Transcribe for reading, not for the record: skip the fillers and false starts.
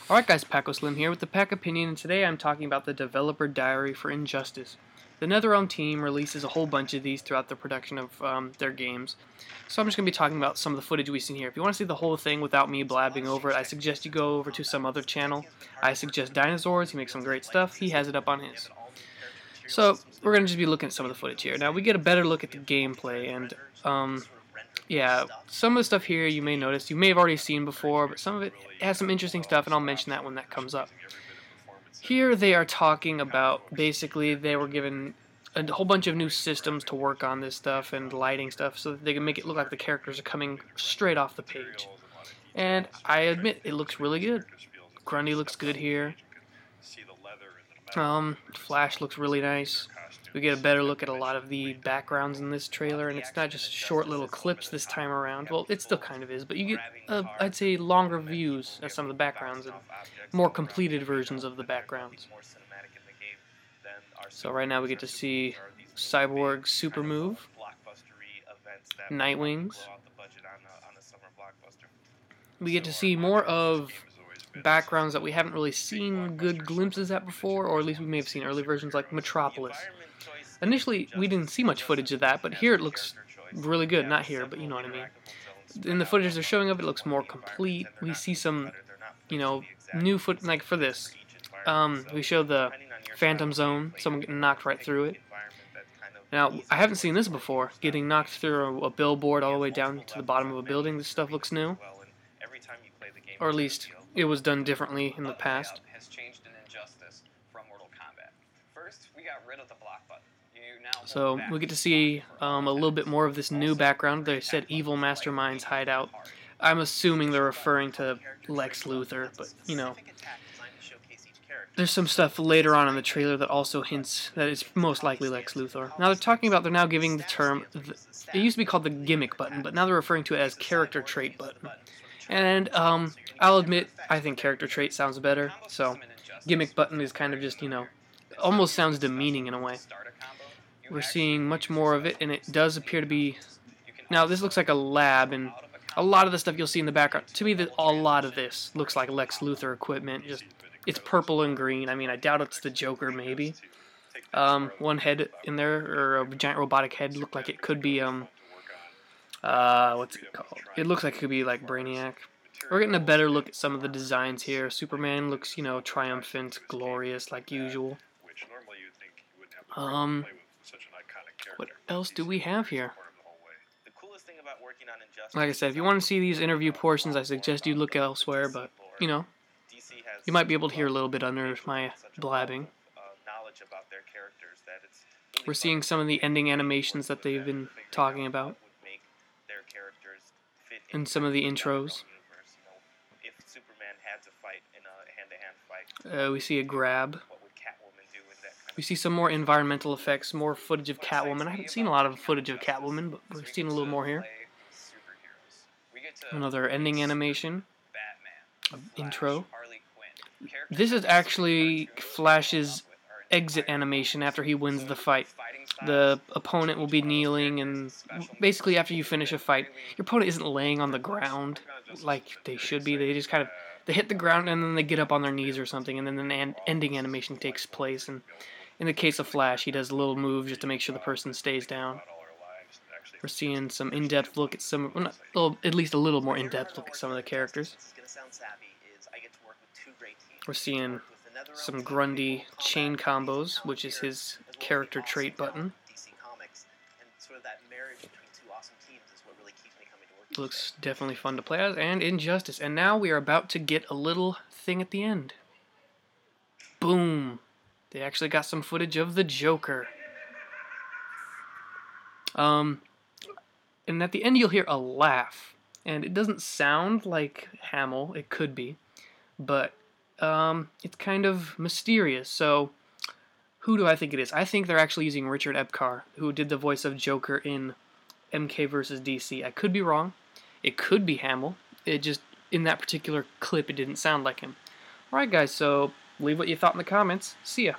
Alright guys, PacOslim here with the PacOpinion, and today I'm talking about the developer diary for Injustice. The NetherRealm team releases a whole bunch of these throughout the production of their games, so I'm just going to be talking about some of the footage we've seen here. If you want to see the whole thing without me blabbing over it, I suggest you go over to some other channel. I suggest Dinosaurs, he makes some great stuff, he has it up on his. So, we're going to just be looking at some of the footage here. Now, we get a better look at the gameplay, and yeah, some of the stuff here you may notice, you may have already seen before, but some of it has some interesting stuff, and I'll mention that when that comes up. Here they are talking about, basically, they were given a whole bunch of new systems to work on this stuff and lighting stuff so that they can make it look like the characters are coming straight off the page. And I admit, it looks really good. Grundy looks good here. Flash looks really nice. We get a better look at a lot of the backgrounds in this trailer, and it's not just short little clips this time around. Well, it still kind of is, but you get, I'd say, longer views at some of the backgrounds and more completed versions of the backgrounds. So right now we get to see Cyborg's super move, Nightwing's. We get to see more of backgrounds that we haven't really seen good glimpses at before, or at least we may have seen early versions like Metropolis. Initially, we didn't see much footage of that, but here it looks really good. Not here, but you know what I mean. In the footage they're showing of it, looks more complete. We see some, new foot, like for this. We show the Phantom Zone, someone getting knocked right through it. Now, I haven't seen this before, getting knocked through a billboard all the way down to the bottom of a building. This stuff looks new. Or at least, it was done differently in the past. So we get to see a little bit more of this new background. They said Evil Mastermind's hideout. I'm assuming they're referring to Lex Luthor, but there's some stuff later on in the trailer that also hints that it's most likely Lex Luthor. Now they're now giving the term, it used to be called the gimmick button, but now they're referring to it as character trait button. And I'll admit, I think character trait sounds better, so gimmick button is kind of just, almost sounds demeaning in a way. We're seeing much more of it, and it does appear to be... Now, this looks like a lab, and a lot of the stuff you'll see in the background, to me, a lot of this looks like Lex Luthor equipment. It's purple and green. I mean, I doubt it's the Joker, maybe. One head in there, or a giant robotic head, looked like it could be, what's it called? It looks like it could be, like, Brainiac. We're getting a better look at some of the designs here. Superman looks, triumphant, glorious, like usual. What else do we have here? Like I said, if you want to see these interview portions, I suggest you look elsewhere, but, you might be able to hear a little bit under my blabbing. We're seeing some of the ending animations that they've been talking about, and some of the intros. We see a grab. We see some more environmental effects, more footage of Catwoman. I haven't seen a lot of footage of Catwoman, but we're seeing a little more here. Another ending animation. Intro. This is actually Flash's exit animation after he wins the fight. The opponent will be kneeling, and basically after you finish a fight, your opponent isn't laying on the ground like they should be. They just they hit the ground and then they get up on their knees or something, and then an ending animation takes place. And in the case of Flash, he does a little move just to make sure the person stays down. We're seeing some in-depth look at some, at least a little more in-depth look at some of the characters. We're seeing some Grundy chain combos, which is his character trait button. Looks definitely fun to play as, and Injustice. And now we are about to get a little thing at the end. Boom! They actually got some footage of the Joker. And at the end you'll hear a laugh. And it doesn't sound like Hamill. It could be. But it's kind of mysterious. So who do I think it is? I think they're actually using Richard Epcar, who did the voice of Joker in MK vs. DC. I could be wrong. It could be Hamill. It just, in that particular clip, it didn't sound like him. Alright guys, so leave what you thought in the comments. See ya.